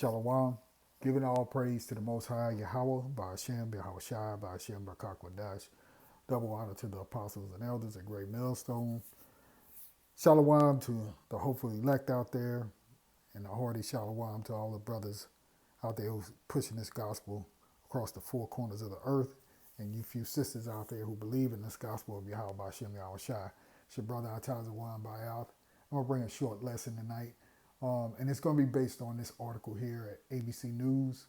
Shalom. Giving all praise to the Most High, Yahweh, Ba'ashem, Shai, Ba'ashem, Barakwadash. Double honor to the apostles and elders at Great Millstone. Shalom to the hopeful elect out there, and a hearty shalom to all the brothers out there who's pushing this gospel across the four corners of the earth, and you few sisters out there who believe in this gospel of Yahweh, Ba'ashem, Shai. It's your brother Atazawan Bayath. I'm going to bring a short lesson tonight. And it's going to be based on this article here at ABC News,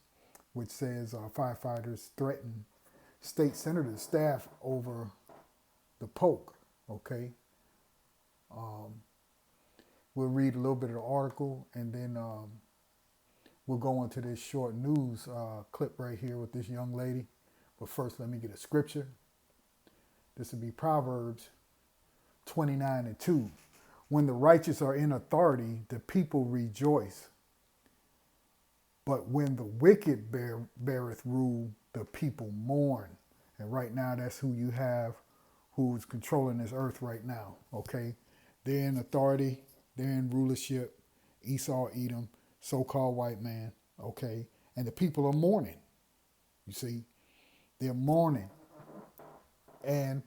which says firefighters threaten state senator staff over the poke. Okay. We'll read a little bit of the article, and then we'll go into this short news clip right here with this young lady. But first, let me get a scripture. This will be Proverbs 29:2. When the righteous are in authority, the people rejoice. But when the wicked beareth rule, the people mourn. And right now, that's who you have who's controlling this earth right now, okay? They're in authority. They're in rulership. Esau, Edom, so-called white man, okay? And the people are mourning. You see? They're mourning. And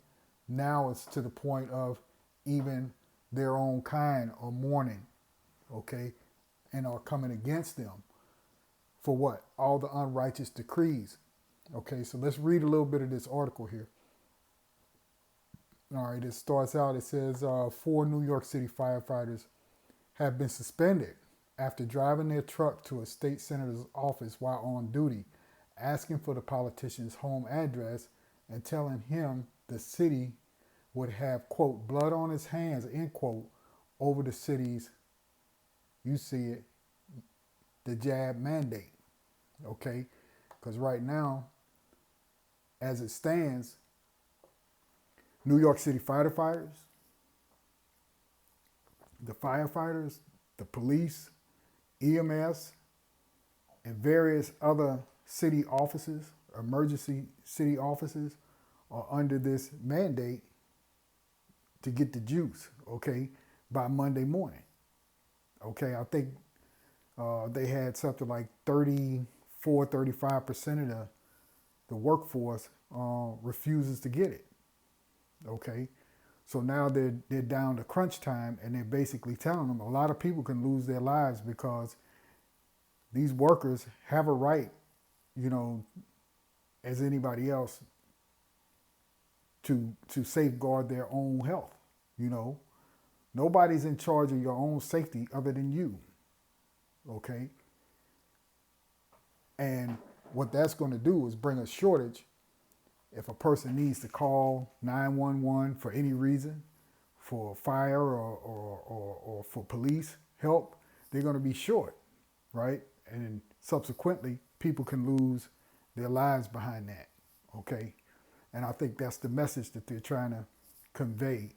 now it's to the point of even their own kind are mourning, okay, and are coming against them for what? All the unrighteous decrees. Okay, so let's read a little bit of this article here. All right, it starts out, it says 4 New York City firefighters have been suspended after driving their truck to a state senator's office while on duty, asking for the politician's home address and telling him the city would have, quote, blood on his hands, end quote, over the city's, you see it, the jab mandate, okay? Because right now, as it stands, New York City firefighters, the police, EMS, and various other city offices, emergency city offices, are under this mandate to get the juice, okay, by Monday morning. Okay, I think they had something like 35% of the workforce refuses to get it. Okay, so now they're down to crunch time, and they're basically telling them a lot of people can lose their lives because these workers have a right, you know, as anybody else, to safeguard their own health. You know, nobody's in charge of your own safety other than you. Okay. And what that's going to do is bring a shortage. If a person needs to call 911 for any reason, for fire or for police help, they're going to be short, right? And subsequently, people can lose their lives behind that. Okay. And I think that's the message that they're trying to convey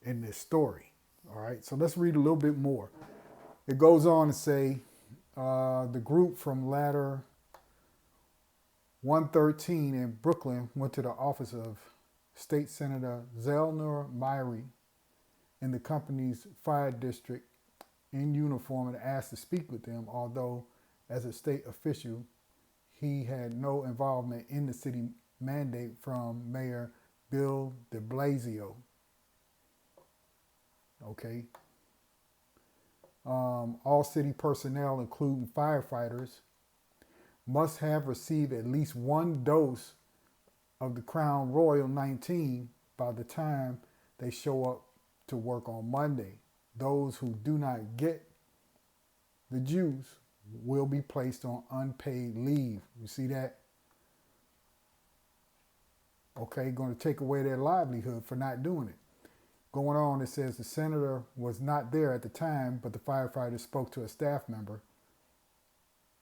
in this story. All right, so let's read a little bit more. It goes on to say the group from Ladder 113 in Brooklyn went to the office of State Senator Zelnur Myrie in the company's fire district in uniform and asked to speak with them, although as a state official, he had no involvement in the city mandate from Mayor Bill de Blasio. Okay. All city personnel, including firefighters, must have received at least one dose of the Crown Royal 19 by the time they show up to work on Monday. Those who do not get the juice will be placed on unpaid leave. You see that? Okay, going to take away their livelihood for not doing it. Going on, it says the senator was not there at the time, but the firefighters spoke to a staff member.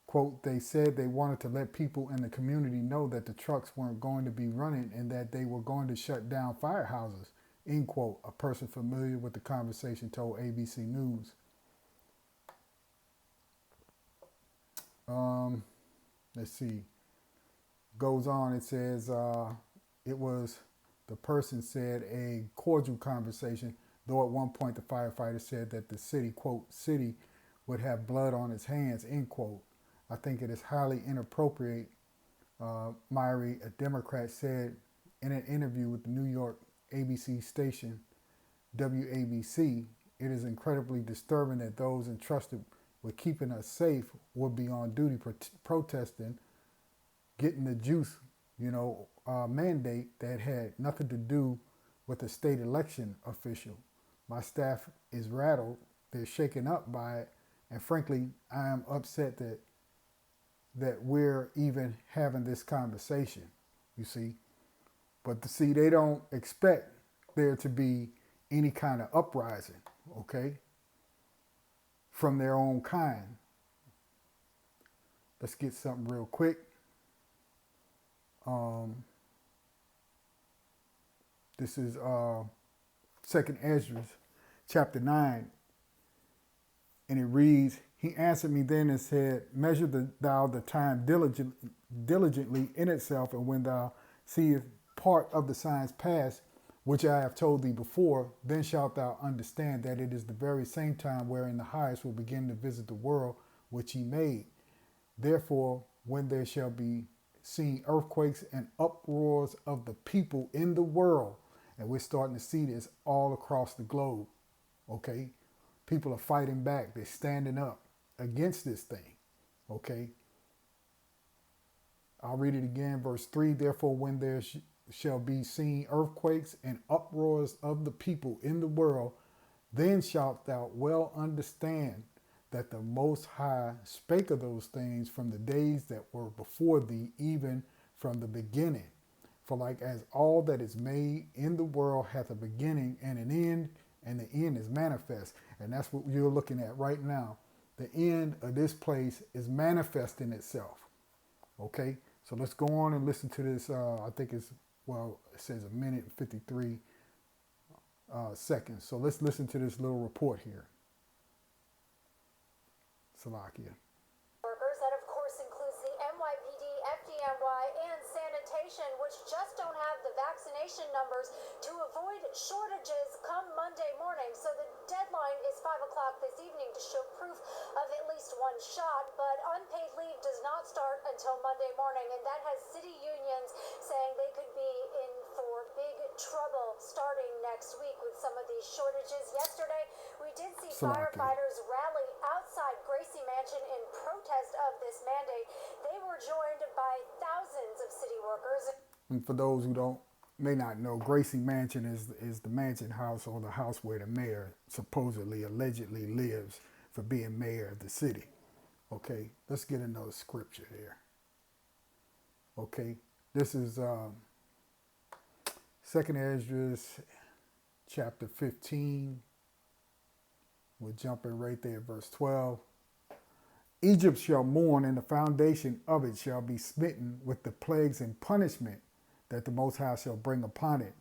Quote, they said they wanted to let people in the community know that the trucks weren't going to be running and that they were going to shut down firehouses, end quote, a person familiar with the conversation told ABC News. Let's see. Goes on, it says, it was, the person said, a cordial conversation, though at one point the firefighter said that the city, quote, city would have blood on its hands, end quote. I think it is highly inappropriate. Myrie, a Democrat, said in an interview with the New York ABC station WABC, it is incredibly disturbing that those entrusted with keeping us safe would be on duty protesting, getting the juice, mandate that had nothing to do with the state election official. My staff is rattled. They're shaken up by it. And frankly, I am upset that we're even having this conversation, you see. But see, they don't expect there to be any kind of uprising, okay, from their own kind. Let's get something real quick. This is 2nd Ezra, chapter 9, and it reads, He answered me then and said, Measure thou the time diligently in itself, and when thou seest part of the signs past, which I have told thee before, then shalt thou understand that it is the very same time wherein the highest will begin to visit the world which he made. Therefore, when there shall be seen earthquakes and uproars of the people in the world, and we're starting to see this all across the globe, okay? People are fighting back. They're standing up against this thing, okay? I'll read it again, verse 3. Therefore, when there shall be seen earthquakes and uproars of the people in the world, then shalt thou well understand that the Most High spake of those things from the days that were before thee, even from the beginning. For like as all that is made in the world hath a beginning and an end, and the end is manifest. And that's what you're looking at right now. The end of this place is manifesting itself. Okay? So let's go on and listen to this. I think it says 1 minute and 53 seconds. So let's listen to this little report here. Salakia. That of course includes the Nypd, Fdny, and Sanitation, which just don't have the vaccination numbers to avoid shortages come Monday morning. So the deadline is 5 o'clock this evening to show proof of at least one shot, but unpaid leave does not start until Monday morning, and that has city unions saying they could be in for big trouble starting next week with some of these shortages. Yesterday, we did see firefighters rally outside Gracie Mansion in protest of this mandate. They were joined by thousands of city workers. And for those who may not know, Gracie Mansion is the mansion house, or the house where the mayor allegedly lives for being mayor of the city. Okay, let's get another scripture here. Okay, this is 2nd Ezra, chapter 15. We're jumping right there, verse 12. Egypt shall mourn, and the foundation of it shall be smitten with the plagues and punishment that the Most High shall bring upon it.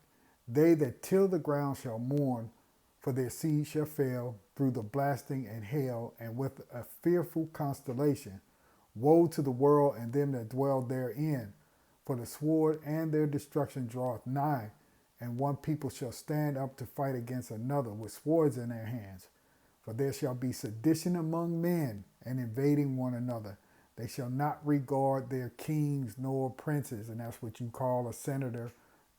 They that till the ground shall mourn, for their seed shall fail through the blasting and hail, and with a fearful constellation. Woe to the world and them that dwell therein, for the sword and their destruction draweth nigh, and one people shall stand up to fight against another with swords in their hands. For there shall be sedition among men, and invading one another. They shall not regard their kings nor princes, and that's what you call a senator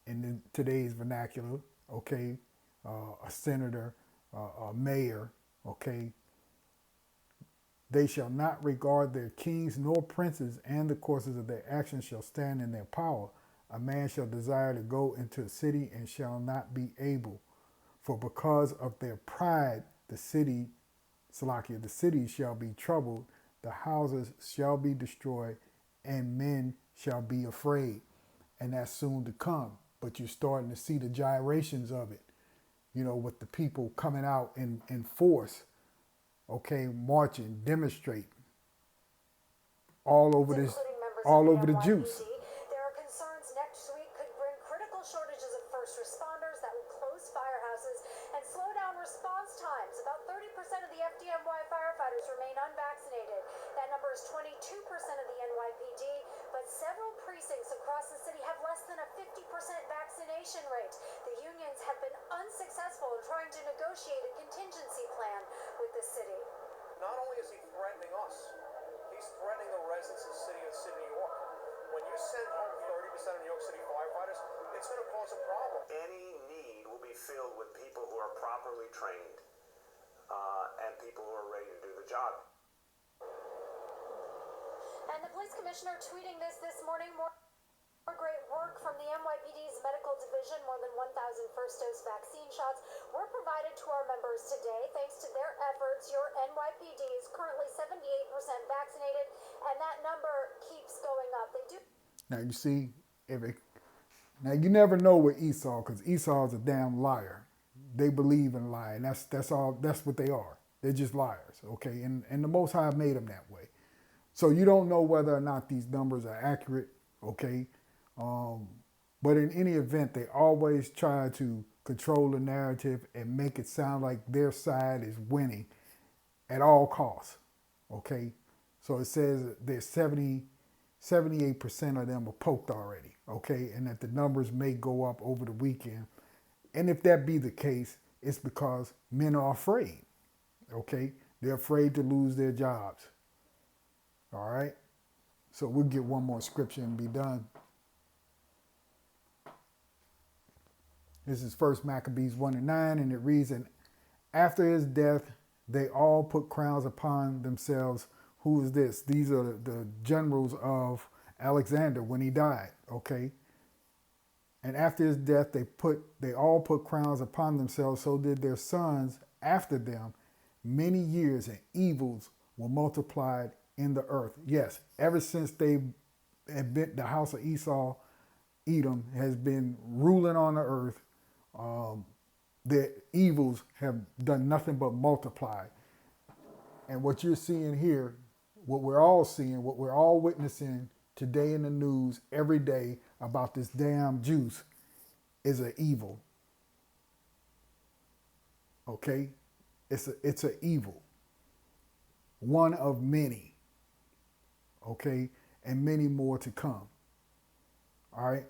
in today's vernacular, okay? A senator, a mayor, okay? They shall not regard their kings nor princes, and the courses of their actions shall stand in their power. A man shall desire to go into a city and shall not be able. For because of their pride, the city shall be troubled, the houses shall be destroyed, and men shall be afraid. And that's soon to come. But you're starting to see the gyrations of it, with the people coming out in force, okay, marching, demonstrating all over this, all over the juice. There are concerns next week could bring critical shortages of first responders that will close firehouses and slow down response times. About 30% of the FDNY firefighters remain unvaccinated. That number is 22% of the NYPD, but several precincts across the city have less than a 50% vaccination rate. The unions have been unsuccessful in trying to negotiate a contingency plan with the city. Not only is he threatening us, he he's threatening the residents of the city of New York. When you send home 30% of New York City firefighters, it's going to cause a problem. Any need will be filled with people who are properly trained and people who are ready to do the job. And the police commissioner tweeting this morning, more great work from the NYPD's medical division. More than 1,000 first-dose vaccine shots were provided to our members today. Thanks to their efforts, your NYPD is currently 78% vaccinated, and that number keeps going up. They do. Now you see, now you never know with Esau, because Esau is a damn liar. They believe in lying. That's all. That's what they are. They're just liars. Okay, and the Most High made them that way. So you don't know whether or not these numbers are accurate. Okay. But in any event, they always try to control the narrative and make it sound like their side is winning at all costs. Okay. So it says there's 78% of them are poked already. Okay. And that the numbers may go up over the weekend. And if that be the case, it's because men are afraid. Okay. They're afraid to lose their jobs. All right. So we'll get one more scripture and be done. This is 1 Maccabees 1:9, and it reads, and after his death, they all put crowns upon themselves. Who is this? These are the generals of Alexander when he died, okay? And after his death, they all put crowns upon themselves. So did their sons after them. Many years and evils were multiplied in the earth. Yes, ever since they had been, the house of Esau, Edom, has been ruling on the earth. The evils have done nothing but multiply. And what you're seeing here, what we're all seeing, what we're all witnessing today in the news every day about this damn juice is an evil. Okay? It's an evil. One of many. Okay? And many more to come. All right?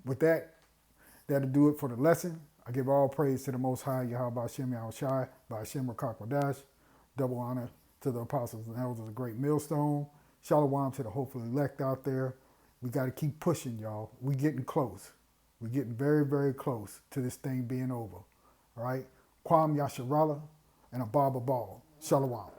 With that, that'll do it for the lesson. I give all praise to the Most High, Yahweh Hashem Yahushai, by Hashem Rakakwadash. Double honor to the apostles and elders of the great millstone. Shalom to the hopeful elect out there. We got to keep pushing, y'all. We getting close. We're getting very, very close to this thing being over. All right? Kwam Yasharala and a Baba Ball. Shalom.